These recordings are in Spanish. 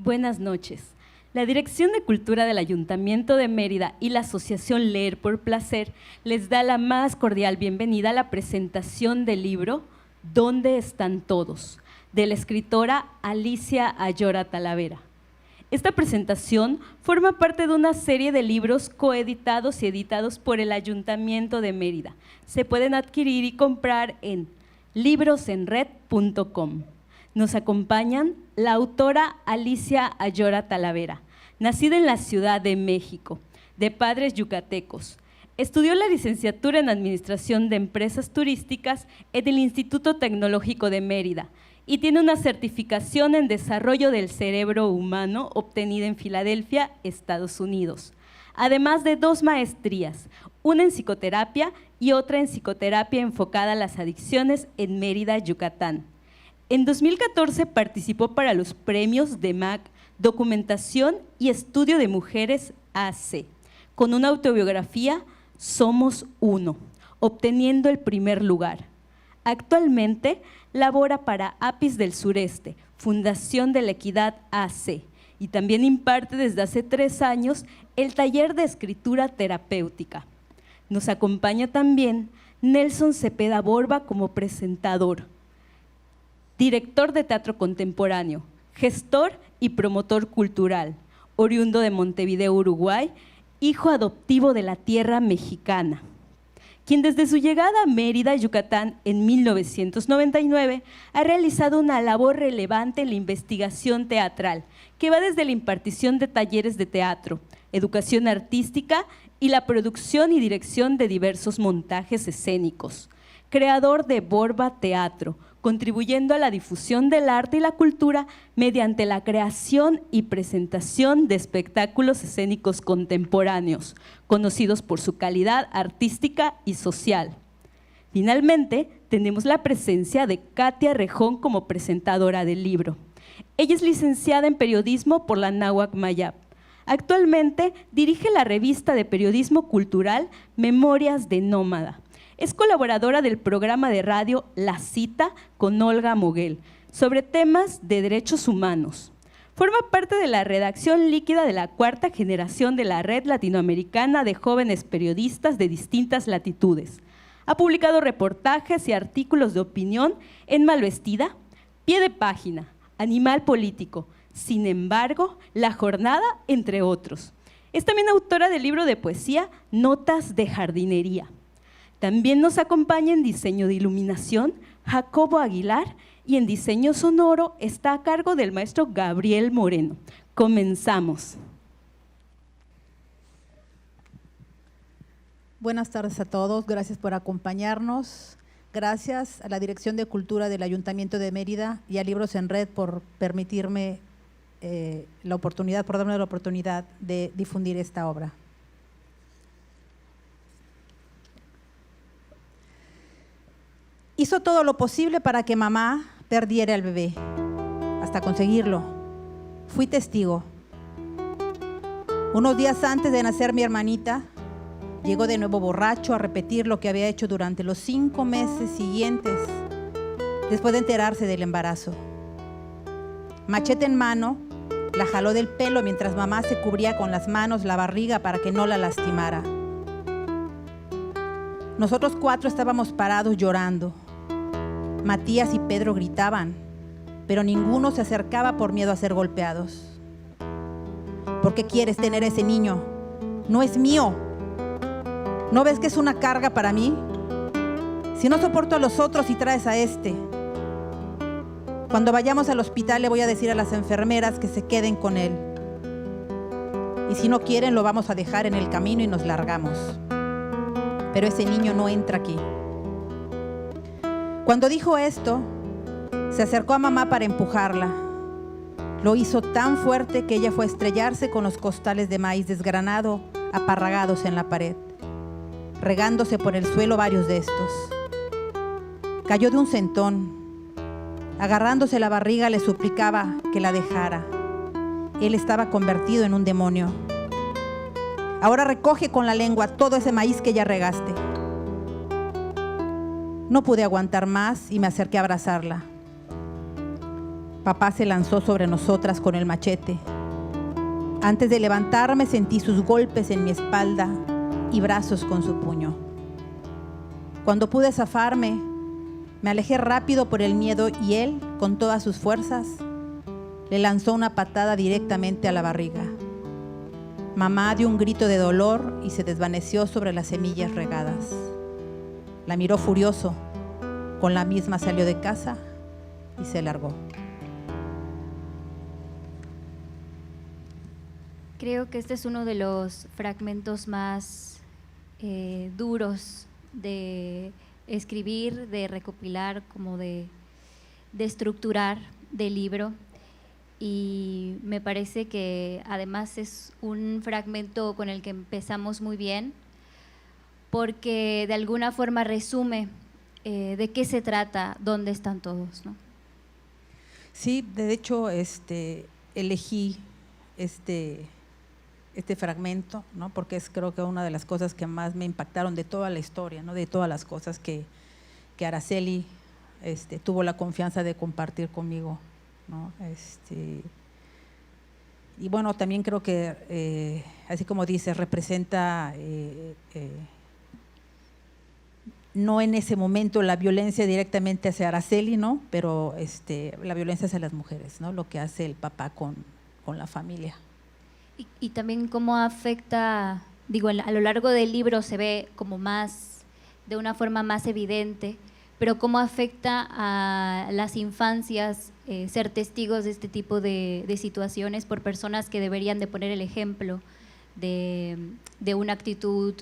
Buenas noches. La Dirección de Cultura del Ayuntamiento de Mérida y la Asociación Leer por Placer les da la más cordial bienvenida a la presentación del libro ¿Dónde están todos?, de la escritora Alicia Ayora Talavera. Esta presentación forma parte de una serie de libros coeditados y editados por el Ayuntamiento de Mérida. Se pueden adquirir y comprar en librosenred.com. Nos acompañan la autora Alicia Ayora Talavera, nacida en la Ciudad de México, de padres yucatecos. Estudió la licenciatura en Administración de Empresas Turísticas en el Instituto Tecnológico de Mérida y tiene una certificación en Desarrollo del Cerebro Humano obtenida en Filadelfia, Estados Unidos. Además de 2 maestrías, una en psicoterapia y otra en psicoterapia enfocada a las adicciones en Mérida, Yucatán. En 2014 participó para los premios de MAC Documentación y Estudio de Mujeres AC, con una autobiografía Somos Uno, obteniendo el primer lugar. Actualmente labora para APIS del Sureste, Fundación de la Equidad AC, y también imparte desde hace 3 años el taller de escritura terapéutica. Nos acompaña también Nelson Cepeda Borba como presentador, director de teatro contemporáneo, gestor y promotor cultural, oriundo de Montevideo, Uruguay, hijo adoptivo de la tierra mexicana, quien desde su llegada a Mérida, Yucatán, en 1999, ha realizado una labor relevante en la investigación teatral, que va desde la impartición de talleres de teatro, educación artística y la producción y dirección de diversos montajes escénicos. Creador de Borba Teatro, contribuyendo a la difusión del arte y la cultura mediante la creación y presentación de espectáculos escénicos contemporáneos, conocidos por su calidad artística y social. Finalmente, tenemos la presencia de Katia Rejón como presentadora del libro. Ella es licenciada en periodismo por la Náhuac Mayap. Actualmente dirige la revista de periodismo cultural Memorias de Nómada. Es colaboradora del programa de radio La Cita con Olga Moguel sobre temas de derechos humanos. Forma parte de la redacción líquida de la 4ª generación de la Red Latinoamericana de Jóvenes Periodistas de distintas latitudes. Ha publicado reportajes y artículos de opinión en Malvestida, Pie de Página, Animal Político, Sin embargo, La Jornada, entre otros. Es también autora del libro de poesía Notas de Jardinería. También nos acompaña en diseño de iluminación Jacobo Aguilar y en diseño sonoro está a cargo del maestro Gabriel Moreno. Comenzamos. Buenas tardes a todos, gracias por acompañarnos. Gracias a la Dirección de Cultura del Ayuntamiento de Mérida y a Libros en Red por permitirme darme la oportunidad de difundir esta obra. Hizo todo lo posible para que mamá perdiera al bebé, hasta conseguirlo. Fui testigo. Unos días antes de nacer mi hermanita, llegó de nuevo borracho a repetir lo que había hecho durante los 5 meses siguientes, después de enterarse del embarazo. Machete en mano, la jaló del pelo mientras mamá se cubría con las manos la barriga para que no la lastimara. Nosotros 4 estábamos parados llorando. Matías y Pedro gritaban, pero ninguno se acercaba por miedo a ser golpeados. ¿Por qué quieres tener ese niño? No es mío. ¿No ves que es una carga para mí? Si no soporto a los otros y traes a este. Cuando vayamos al hospital le voy a decir a las enfermeras que se queden con él. Y si no quieren lo vamos a dejar en el camino y nos largamos. Pero ese niño no entra aquí. Cuando dijo esto, se acercó a mamá para empujarla. Lo hizo tan fuerte que ella fue a estrellarse con los costales de maíz desgranado aparragados en la pared, regándose por el suelo varios de estos. Cayó de un sentón. Agarrándose la barriga le suplicaba que la dejara. Él estaba convertido en un demonio. Ahora recoge con la lengua todo ese maíz que ya regaste. No pude aguantar más y me acerqué a abrazarla. Papá se lanzó sobre nosotras con el machete. Antes de levantarme sentí sus golpes en mi espalda y brazos con su puño. Cuando pude zafarme, me alejé rápido por el miedo y él, con todas sus fuerzas, le lanzó una patada directamente a la barriga. Mamá dio un grito de dolor y se desvaneció sobre las semillas regadas. La miró furioso. Con la misma salió de casa y se largó. Creo que este es uno de los fragmentos más duros de escribir, de recopilar, como de estructurar del libro. Y me parece que además es un fragmento con el que empezamos muy bien, porque de alguna forma resume de qué se trata, dónde están todos, ¿no? Sí, de hecho, elegí este fragmento, ¿no? Porque es, creo que una de las cosas que más me impactaron de toda la historia, ¿no? De todas las cosas que Araceli tuvo la confianza de compartir conmigo, ¿no? Y bueno, también creo que, así como dices, representa no en ese momento la violencia directamente hacia Araceli, ¿no? Pero la violencia hacia las mujeres, ¿no? Lo que hace el papá con la familia. Y también cómo afecta, digo, a lo largo del libro se ve como más, de una forma más evidente, pero cómo afecta a las infancias ser testigos de este tipo de situaciones por personas que deberían de poner el ejemplo de una actitud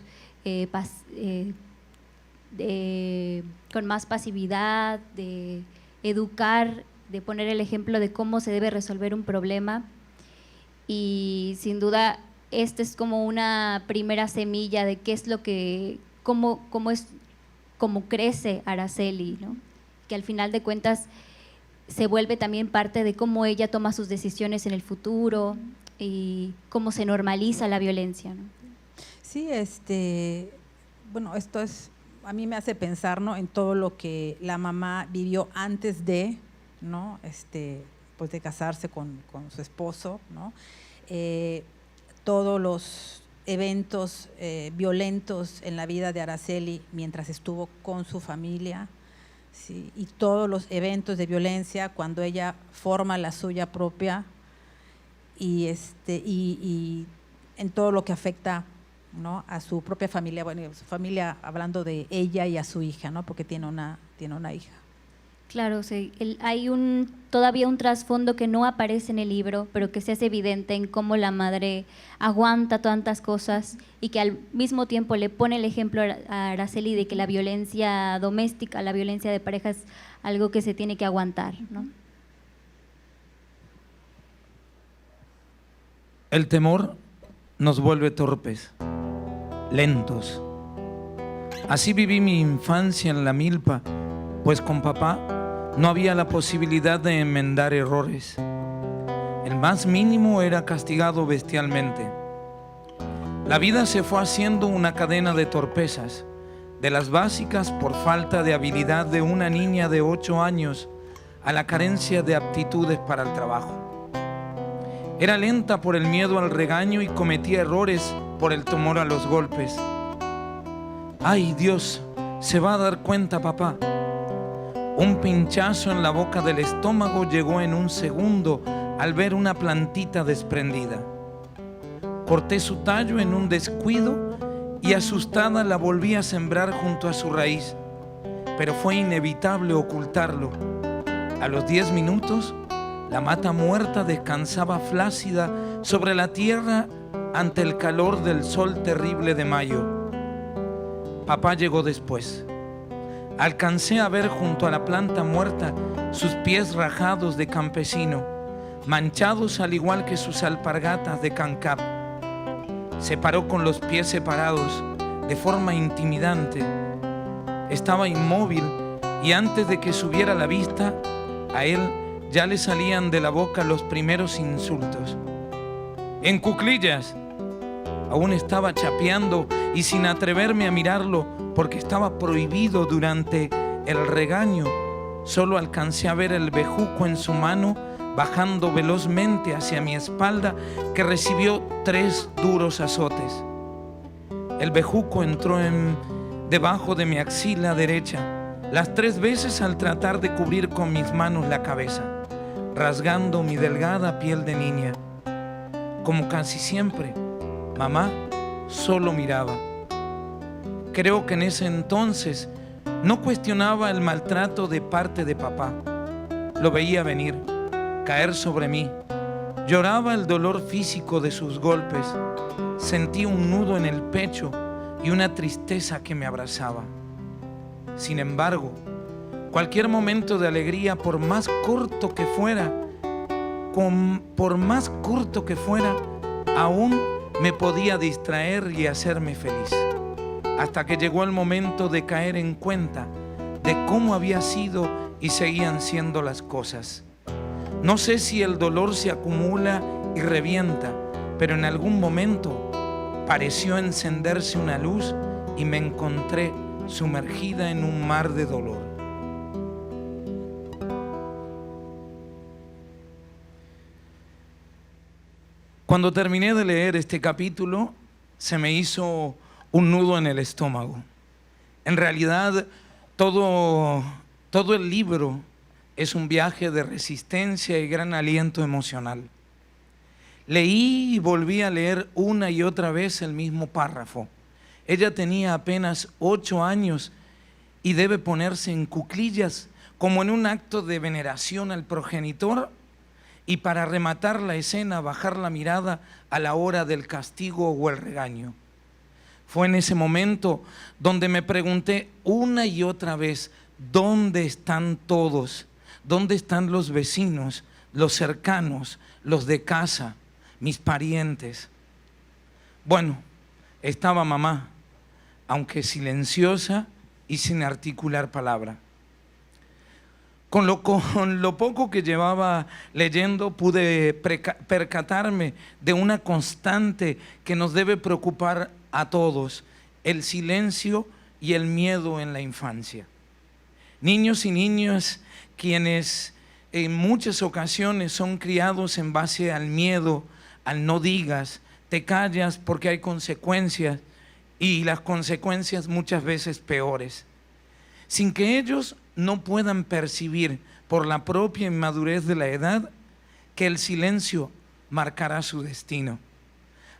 con más pasividad, de educar, de poner el ejemplo de cómo se debe resolver un problema. Y sin duda, esta es como una primera semilla de qué es lo que, cómo crece Araceli, ¿no? Que al final de cuentas se vuelve también parte de cómo ella toma sus decisiones en el futuro y cómo se normaliza la violencia, ¿no? Sí, bueno, esto a mí me hace pensar, ¿no? En todo lo que la mamá vivió antes de, ¿no? Pues de casarse con su esposo, ¿no? Todos los eventos violentos en la vida de Araceli mientras estuvo con su familia, ¿sí? Y todos los eventos de violencia cuando ella forma la suya propia y en todo lo que afecta, ¿no? A su propia familia, bueno, su familia hablando de ella y a su hija, ¿no? Porque tiene una hija. Claro, sí, hay todavía un trasfondo que no aparece en el libro, pero que se hace evidente en cómo la madre aguanta tantas cosas y que al mismo tiempo le pone el ejemplo a Araceli de que la violencia doméstica, la violencia de pareja es algo que se tiene que aguantar, ¿no? El temor nos vuelve torpes, lentos. Así viví mi infancia en la milpa, pues con papá no había la posibilidad de enmendar errores. El más mínimo era castigado bestialmente. La vida se fue haciendo una cadena de torpezas, de las básicas por falta de habilidad de una niña de 8 años a la carencia de aptitudes para el trabajo. Era lenta por el miedo al regaño y cometía errores por el temor a los golpes. ¡Ay, Dios! Se va a dar cuenta papá. Un pinchazo en la boca del estómago llegó en un segundo al ver una plantita desprendida. Corté su tallo en un descuido y asustada la volví a sembrar junto a su raíz, pero fue inevitable ocultarlo. A los 10 minutos, la mata muerta descansaba flácida sobre la tierra ante el calor del sol terrible de mayo. Papá llegó después. Alcancé a ver junto a la planta muerta sus pies rajados de campesino, manchados al igual que sus alpargatas de cancap. Se paró con los pies separados de forma intimidante. Estaba inmóvil y antes de que subiera la vista, a él ya le salían de la boca los primeros insultos. ¡En cuclillas! Aún estaba chapeando y sin atreverme a mirarlo porque estaba prohibido durante el regaño, solo alcancé a ver el bejuco en su mano bajando velozmente hacia mi espalda, que recibió 3 duros azotes. El bejuco entró debajo de mi axila derecha, las 3 veces al tratar de cubrir con mis manos la cabeza, rasgando mi delgada piel de niña. Como casi siempre, mamá solo miraba. Creo que en ese entonces no cuestionaba el maltrato de parte de papá. Lo veía venir, caer sobre mí. Lloraba el dolor físico de sus golpes. Sentí un nudo en el pecho y una tristeza que me abrazaba. Sin embargo, cualquier momento de alegría, por más corto que fuera, aún me podía distraer y hacerme feliz. Hasta que llegó el momento de caer en cuenta de cómo había sido y seguían siendo las cosas. No sé si el dolor se acumula y revienta, pero en algún momento pareció encenderse una luz y me encontré sumergida en un mar de dolor. Cuando terminé de leer este capítulo, se me hizo un nudo en el estómago. En realidad, todo el libro es un viaje de resistencia y gran aliento emocional. Leí y volví a leer una y otra vez el mismo párrafo. Ella tenía apenas 8 años y debe ponerse en cuclillas como en un acto de veneración al progenitor, y para rematar la escena bajar la mirada a la hora del castigo o el regaño. Fue en ese momento donde me pregunté una y otra vez, ¿dónde están todos? ¿Dónde están los vecinos, los cercanos, los de casa, mis parientes? Bueno, estaba mamá, aunque silenciosa y sin articular palabra. Con lo poco que llevaba leyendo, pude percatarme de una constante que nos debe preocupar a todos: el silencio y el miedo en la infancia. Niños y niñas quienes en muchas ocasiones son criados en base al miedo, al no digas, te callas porque hay consecuencias, y las consecuencias muchas veces peores. Sin que ellos no puedan percibir por la propia inmadurez de la edad que el silencio marcará su destino.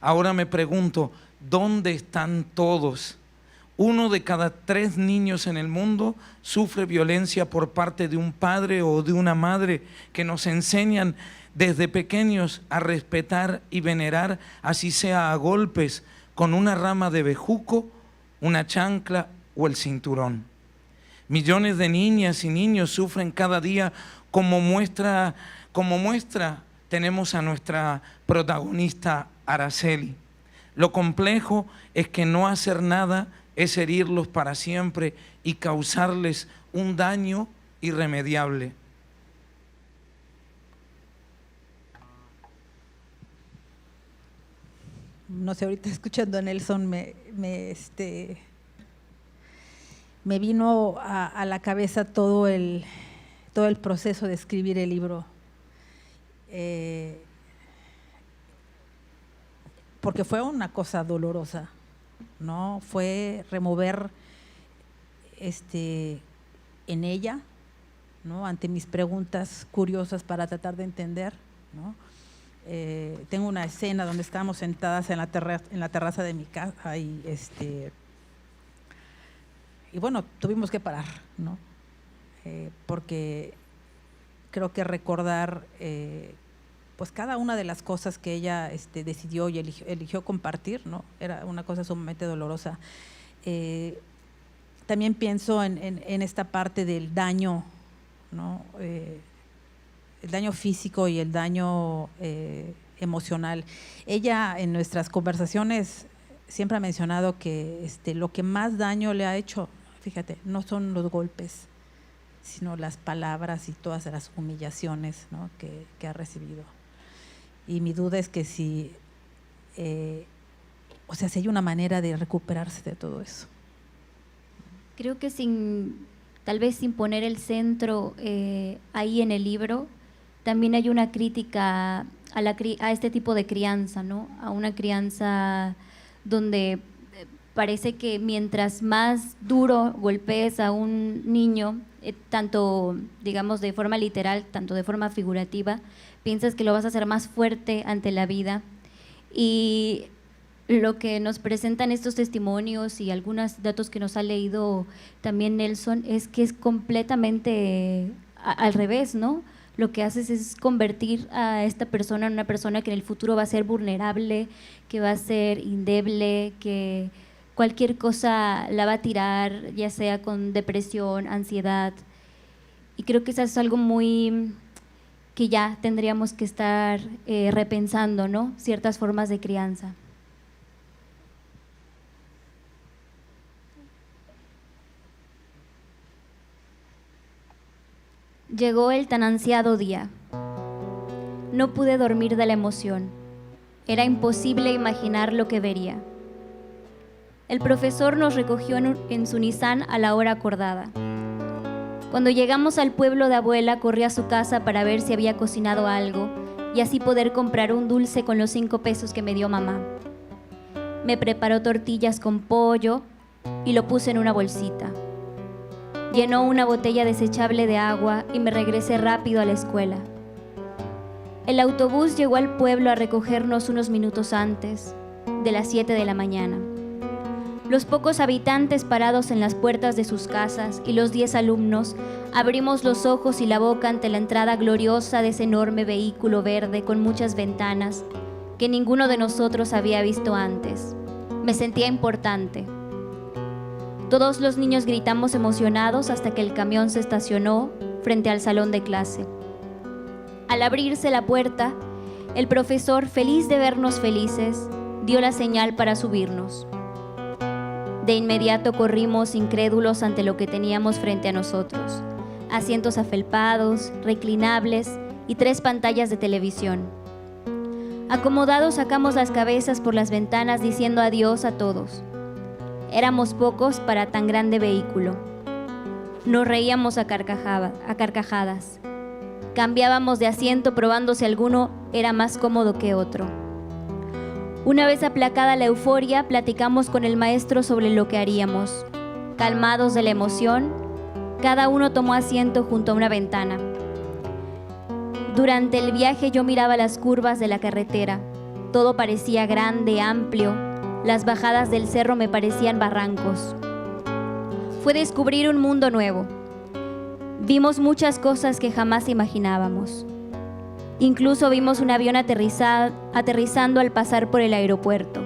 Ahora me pregunto, ¿dónde están todos? 1 de cada 3 niños en el mundo sufre violencia por parte de un padre o de una madre que nos enseñan desde pequeños a respetar y venerar, así sea a golpes, con una rama de bejuco, una chancla o el cinturón. Millones de niñas y niños sufren cada día. Como muestra tenemos a nuestra protagonista Araceli. Lo complejo es que no hacer nada es herirlos para siempre y causarles un daño irremediable. No sé, ahorita escuchando a Nelson me vino a la cabeza todo el proceso de escribir el libro, porque fue una cosa dolorosa, ¿no? Fue remover en ella, ¿no? Ante mis preguntas curiosas para tratar de entender, ¿no? Tengo una escena donde estábamos sentadas en la terraza de mi casa y bueno, tuvimos que parar, ¿no? Porque creo que recordar pues cada una de las cosas que ella decidió y eligió compartir, ¿no? Era una cosa sumamente dolorosa. También pienso en esta parte del daño, ¿no? El daño físico y el daño emocional. Ella en nuestras conversaciones siempre ha mencionado que lo que más daño le ha hecho, fíjate, no son los golpes, sino las palabras y todas las humillaciones, ¿no? que ha recibido. Y mi duda es que si hay una manera de recuperarse de todo eso. Creo que tal vez sin poner el centro ahí en el libro, también hay una crítica a este tipo de crianza, ¿no? A una crianza donde parece que mientras más duro golpees a un niño, tanto digamos de forma literal, tanto de forma figurativa, piensas que lo vas a hacer más fuerte ante la vida. Y lo que nos presentan estos testimonios y algunos datos que nos ha leído también Nelson es que es completamente al revés, ¿no? Lo que haces es convertir a esta persona en una persona que en el futuro va a ser vulnerable, que va a ser endeble, que cualquier cosa la va a tirar, ya sea con depresión, ansiedad. Y creo que eso es algo muy que ya tendríamos que estar repensando, ¿no? Ciertas formas de crianza. Llegó el tan ansiado día. No pude dormir de la emoción. Era imposible imaginar lo que vería. El profesor nos recogió en su Nissan a la hora acordada. Cuando llegamos al pueblo de abuela, corrí a su casa para ver si había cocinado algo y así poder comprar un dulce con los 5 pesos que me dio mamá. Me preparó tortillas con pollo y lo puse en una bolsita. Llenó una botella desechable de agua y me regresé rápido a la escuela. El autobús llegó al pueblo a recogernos unos minutos antes, de las 7 de la mañana. Los pocos habitantes parados en las puertas de sus casas y los 10 alumnos abrimos los ojos y la boca ante la entrada gloriosa de ese enorme vehículo verde con muchas ventanas que ninguno de nosotros había visto antes. Me sentía importante. Todos los niños gritamos emocionados hasta que el camión se estacionó frente al salón de clase. Al abrirse la puerta, el profesor, feliz de vernos felices, dio la señal para subirnos. De inmediato corrimos incrédulos ante lo que teníamos frente a nosotros: asientos afelpados, reclinables y 3 pantallas de televisión. Acomodados sacamos las cabezas por las ventanas diciendo adiós a todos. Éramos pocos para tan grande vehículo. Nos reíamos a carcajadas. Cambiábamos de asiento probando si alguno era más cómodo que otro. Una vez aplacada la euforia, platicamos con el maestro sobre lo que haríamos. Calmados de la emoción, cada uno tomó asiento junto a una ventana. Durante el viaje yo miraba las curvas de la carretera. Todo parecía grande, amplio. Las bajadas del cerro me parecían barrancos. Fue descubrir un mundo nuevo. Vimos muchas cosas que jamás imaginábamos. Incluso vimos un avión aterrizando al pasar por el aeropuerto.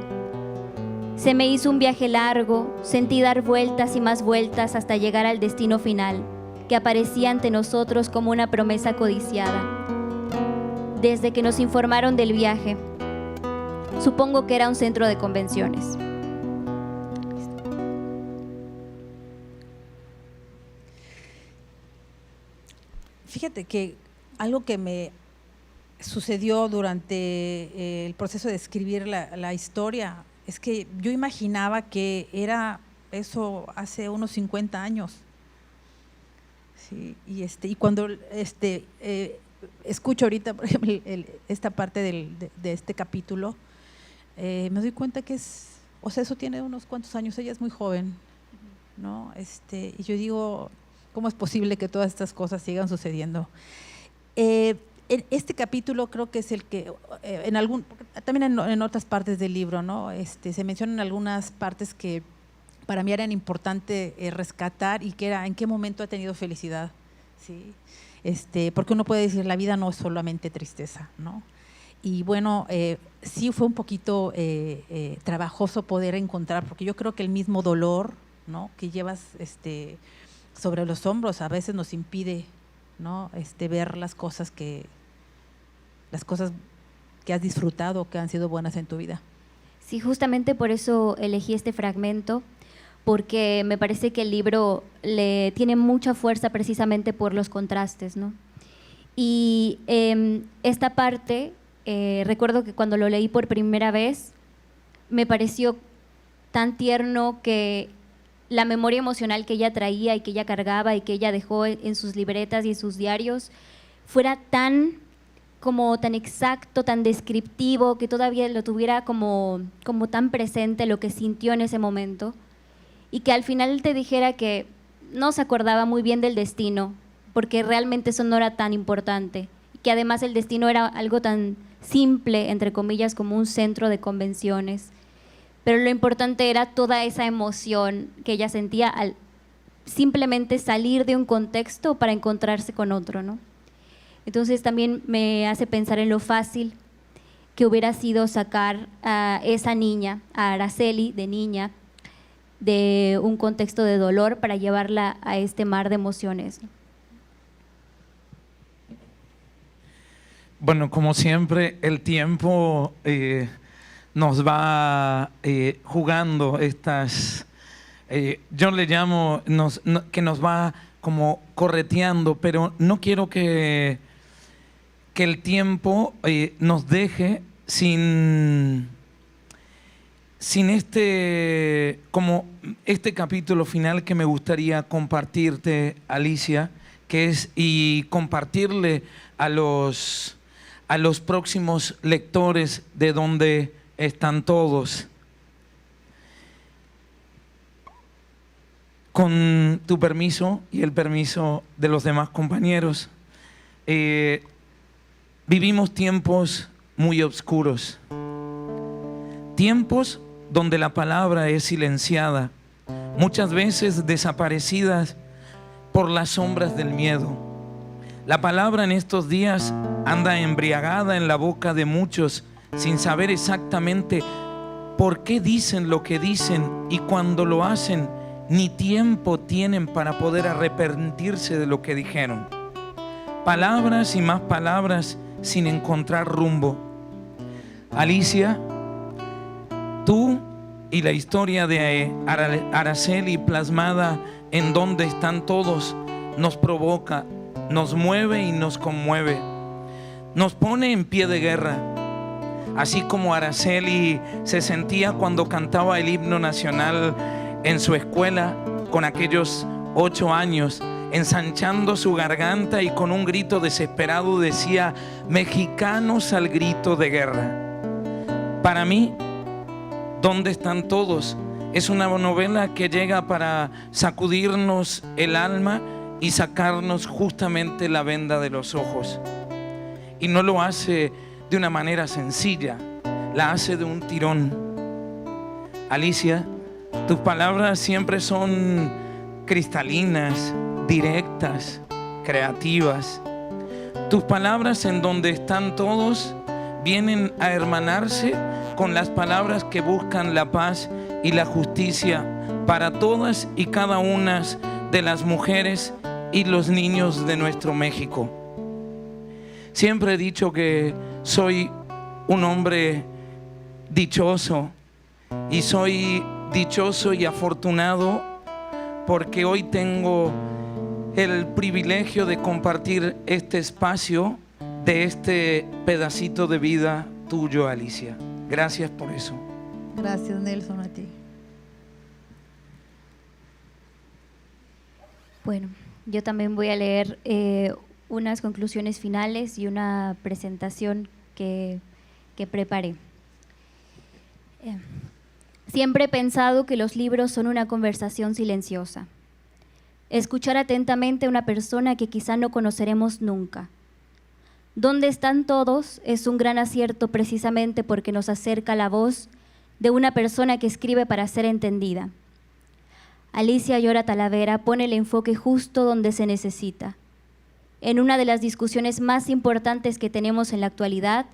Se me hizo un viaje largo, sentí dar vueltas y más vueltas hasta llegar al destino final, que aparecía ante nosotros como una promesa codiciada. Desde que nos informaron del viaje, supongo que era un centro de convenciones. Fíjate que algo que me sucedió durante el proceso de escribir la historia es que yo imaginaba que era eso hace unos 50 años. Sí, y cuando escucho ahorita, por ejemplo, esta parte de este capítulo, me doy cuenta que eso tiene unos cuantos años, ella es muy joven, ¿no? Y yo digo, ¿cómo es posible que todas estas cosas sigan sucediendo? Este capítulo creo que es el que, también en otras partes del libro, ¿no? Se mencionan algunas partes que para mí eran importantes rescatar, y que era en qué momento ha tenido felicidad, ¿sí? Porque uno puede decir, la vida no es solamente tristeza, ¿no? Y bueno, sí fue un poquito trabajoso poder encontrar, porque yo creo que el mismo dolor, ¿no?, que llevas sobre los hombros a veces nos impide, ¿no?, ver las cosas que has disfrutado, que han sido buenas en tu vida. Sí, justamente por eso elegí este fragmento, porque me parece que el libro le tiene mucha fuerza precisamente por los contrastes, ¿no? Y esta parte, recuerdo que cuando lo leí por primera vez, me pareció tan tierno que la memoria emocional que ella traía y que ella cargaba y que ella dejó en sus libretas y en sus diarios fuera tan como tan exacto, tan descriptivo, que todavía lo tuviera como tan presente lo que sintió en ese momento, y que al final te dijera que no se acordaba muy bien del destino, porque realmente eso no era tan importante, y que además el destino era algo tan simple, entre comillas, como un centro de convenciones, pero lo importante era toda esa emoción que ella sentía al simplemente salir de un contexto para encontrarse con otro, ¿no? Entonces también me hace pensar en lo fácil que hubiera sido sacar a esa niña, a Araceli de niña, de un contexto de dolor para llevarla a este mar de emociones. Bueno, como siempre, el tiempo nos va jugando estas, yo le llamo, que nos va como correteando, pero no quiero que el tiempo nos deje sin como este capítulo final que me gustaría compartirte, Alicia, que es y compartirle a los próximos lectores de donde están todos. Con tu permiso y el permiso de los demás compañeros, vivimos tiempos muy oscuros, tiempos donde la palabra es silenciada, muchas veces desaparecidas por las sombras del miedo. La palabra en estos días anda embriagada en la boca de muchos sin saber exactamente por qué dicen lo que dicen, y cuando lo hacen ni tiempo tienen para poder arrepentirse de lo que dijeron. Palabras y más palabras sin encontrar rumbo. Alicia, tú y la historia de Araceli plasmada en Donde Están Todos nos provoca, nos mueve y nos conmueve, nos pone en pie de guerra, así como Araceli se sentía cuando cantaba el himno nacional en su escuela con aquellos 8 años, ensanchando su garganta y con un grito desesperado decía: mexicanos al grito de guerra. Para mí, ¿Dónde Están Todos? Es una novela que llega para sacudirnos el alma y sacarnos justamente la venda de los ojos. Y no lo hace de una manera sencilla, la hace de un tirón. Alicia, tus palabras siempre son cristalinas, directas, creativas. Tus palabras en Donde Están Todos vienen a hermanarse con las palabras que buscan la paz y la justicia para todas y cada una de las mujeres y los niños de nuestro México. Siempre he dicho que soy un hombre dichoso, y soy dichoso y afortunado porque hoy tengo el privilegio de compartir este espacio de este pedacito de vida tuyo, Alicia. Gracias por eso. Gracias, Nelson, a ti. Bueno, yo también voy a leer unas conclusiones finales y una presentación que preparé. Siempre he pensado que los libros son una conversación silenciosa. Escuchar atentamente a una persona que quizá no conoceremos nunca. Donde Están Todos es un gran acierto precisamente porque nos acerca la voz de una persona que escribe para ser entendida. Alicia Ayora Talavera pone el enfoque justo donde se necesita, en una de las discusiones más importantes que tenemos en la actualidad,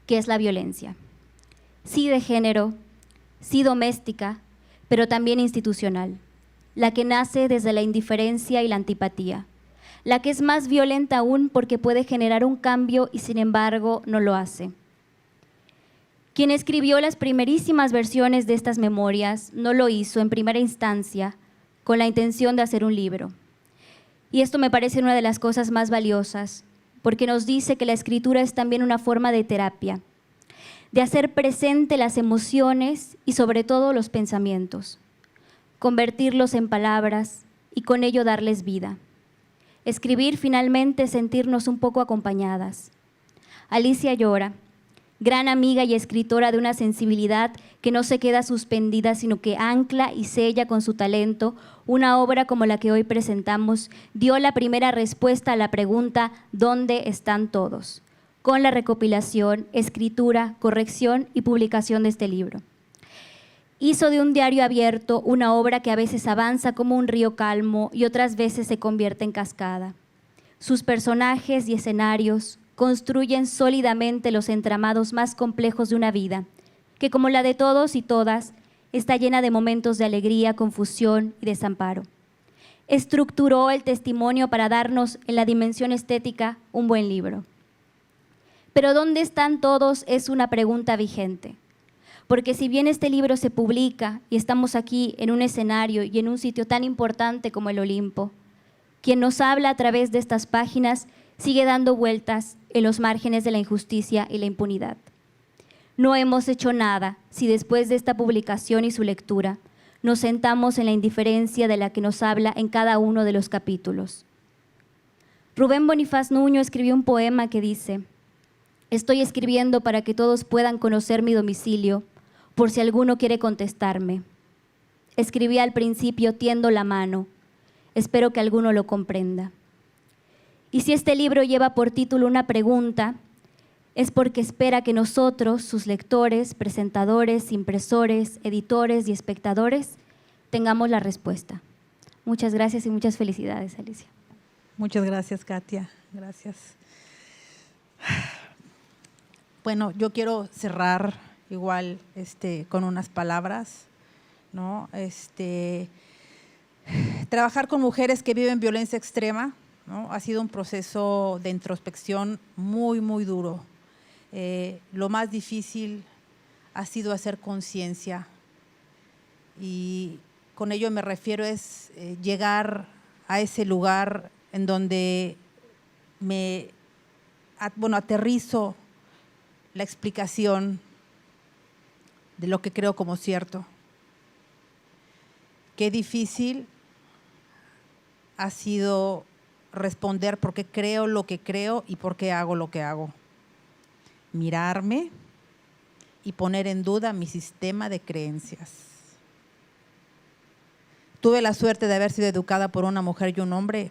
que es la violencia. Sí de género, sí doméstica, pero también institucional, la que nace desde la indiferencia y la antipatía, la que es más violenta aún porque puede generar un cambio y sin embargo no lo hace. Quien escribió las primerísimas versiones de estas memorias no lo hizo en primera instancia con la intención de hacer un libro. Y esto me parece una de las cosas más valiosas, porque nos dice que la escritura es también una forma de terapia, de hacer presente las emociones y sobre todo los pensamientos, convertirlos en palabras y con ello darles vida. Escribir finalmente es sentirnos un poco acompañadas. Alicia Ayora, gran amiga y escritora de una sensibilidad que no se queda suspendida, sino que ancla y sella con su talento una obra como la que hoy presentamos, dio la primera respuesta a la pregunta ¿dónde están todos?, con la recopilación, escritura, corrección y publicación de este libro. Hizo de un diario abierto una obra que a veces avanza como un río calmo y otras veces se convierte en cascada. Sus personajes y escenarios construyen sólidamente los entramados más complejos de una vida, que como la de todos y todas, está llena de momentos de alegría, confusión y desamparo. Estructuró el testimonio para darnos en la dimensión estética un buen libro. Pero ¿dónde están todos? Es una pregunta vigente. Porque si bien este libro se publica y estamos aquí en un escenario y en un sitio tan importante como el Olimpo, quien nos habla a través de estas páginas sigue dando vueltas en los márgenes de la injusticia y la impunidad. No hemos hecho nada si después de esta publicación y su lectura nos sentamos en la indiferencia de la que nos habla en cada uno de los capítulos. Rubén Bonifaz Nuño escribió un poema que dice: «Estoy escribiendo para que todos puedan conocer mi domicilio, por si alguno quiere contestarme. Escribí al principio, tiendo la mano. Espero que alguno lo comprenda». Y si este libro lleva por título una pregunta, es porque espera que nosotros, sus lectores, presentadores, impresores, editores y espectadores, tengamos la respuesta. Muchas gracias y muchas felicidades, Alicia. Muchas gracias, Katia. Gracias. Bueno, yo quiero cerrar igual con unas palabras, ¿no? Trabajar con mujeres que viven violencia extrema, ¿no? Ha sido un proceso de introspección muy, muy duro. Lo más difícil ha sido hacer conciencia, y con ello me refiero es llegar a ese lugar en donde aterrizo la explicación de lo que creo como cierto. Qué difícil ha sido responder por qué creo lo que creo y por qué hago lo que hago. Mirarme y poner en duda mi sistema de creencias. Tuve la suerte de haber sido educada por una mujer y un hombre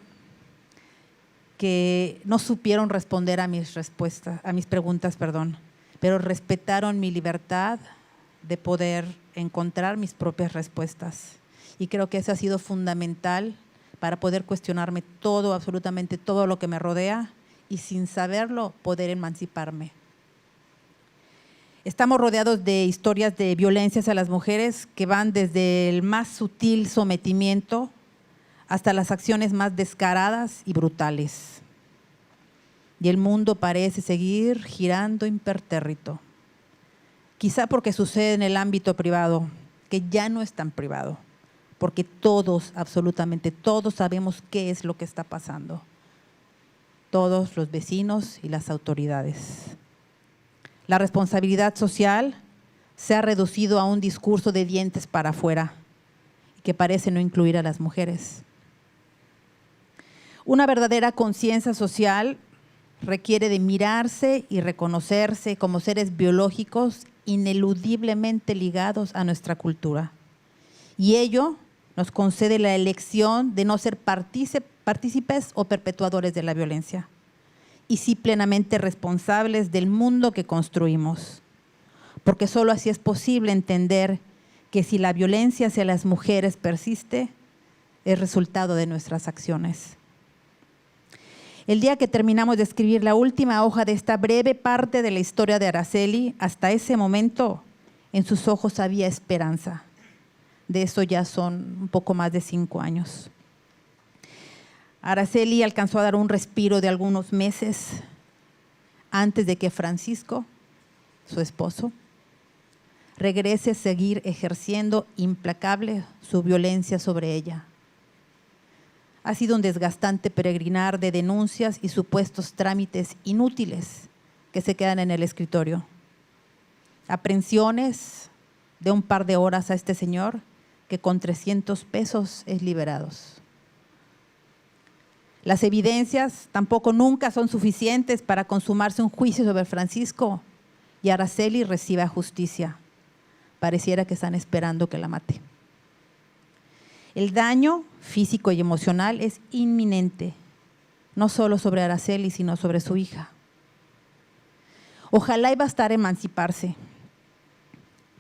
que no supieron responder a mis preguntas, pero respetaron mi libertad de poder encontrar mis propias respuestas. Y creo que eso ha sido fundamental para poder cuestionarme todo, absolutamente todo lo que me rodea, y sin saberlo poder emanciparme. Estamos rodeados de historias de violencias a las mujeres que van desde el más sutil sometimiento hasta las acciones más descaradas y brutales. Y el mundo parece seguir girando impertérrito. Quizá porque sucede en el ámbito privado, que ya no es tan privado, porque todos, absolutamente todos, sabemos qué es lo que está pasando. Todos los vecinos y las autoridades. La responsabilidad social se ha reducido a un discurso de dientes para afuera, que parece no incluir a las mujeres. Una verdadera conciencia social requiere de mirarse y reconocerse como seres biológicos ineludiblemente ligados a nuestra cultura. Y ello nos concede la elección de no ser partícipes o perpetuadores de la violencia, y sí plenamente responsables del mundo que construimos. Porque solo así es posible entender que si la violencia hacia las mujeres persiste, es resultado de nuestras acciones. El día que terminamos de escribir la última hoja de esta breve parte de la historia de Araceli, hasta ese momento en sus ojos había esperanza. De eso ya son un poco más de 5 años. Araceli alcanzó a dar un respiro de algunos meses antes de que Francisco, su esposo, regrese a seguir ejerciendo implacable su violencia sobre ella. Ha sido un desgastante peregrinar de denuncias y supuestos trámites inútiles que se quedan en el escritorio. Aprehensiones de un par de horas a este señor que con 300 pesos es liberado. Las evidencias tampoco nunca son suficientes para consumarse un juicio sobre Francisco y Araceli reciba justicia. Pareciera que están esperando que la mate. El daño físico y emocional es inminente, no solo sobre Araceli, sino sobre su hija. Ojalá y bastara emanciparse,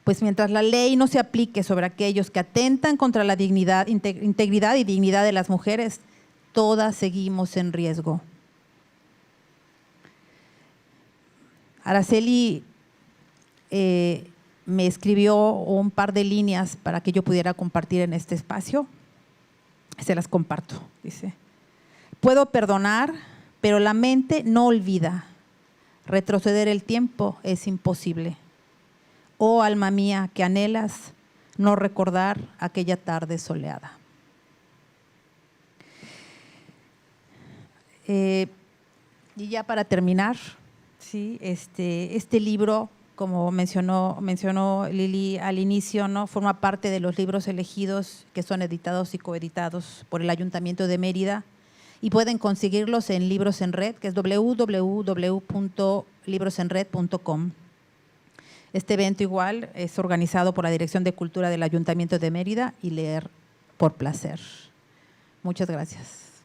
pues mientras la ley no se aplique sobre aquellos que atentan contra la dignidad, integridad y dignidad de las mujeres, todas seguimos en riesgo. Araceli me escribió un par de líneas para que yo pudiera compartir en este espacio. Se las comparto. Dice: puedo perdonar, pero la mente no olvida. Retroceder el tiempo es imposible. Oh alma mía, que anhelas no recordar aquella tarde soleada. Y ya para terminar, ¿sí? Este libro, como mencionó Lili al inicio, ¿no? Forma parte de los libros elegidos que son editados y coeditados por el Ayuntamiento de Mérida, y pueden conseguirlos en Libros en Red, que es www.librosenred.com. Este evento igual es organizado por la Dirección de Cultura del Ayuntamiento de Mérida y Leer por Placer. Muchas gracias.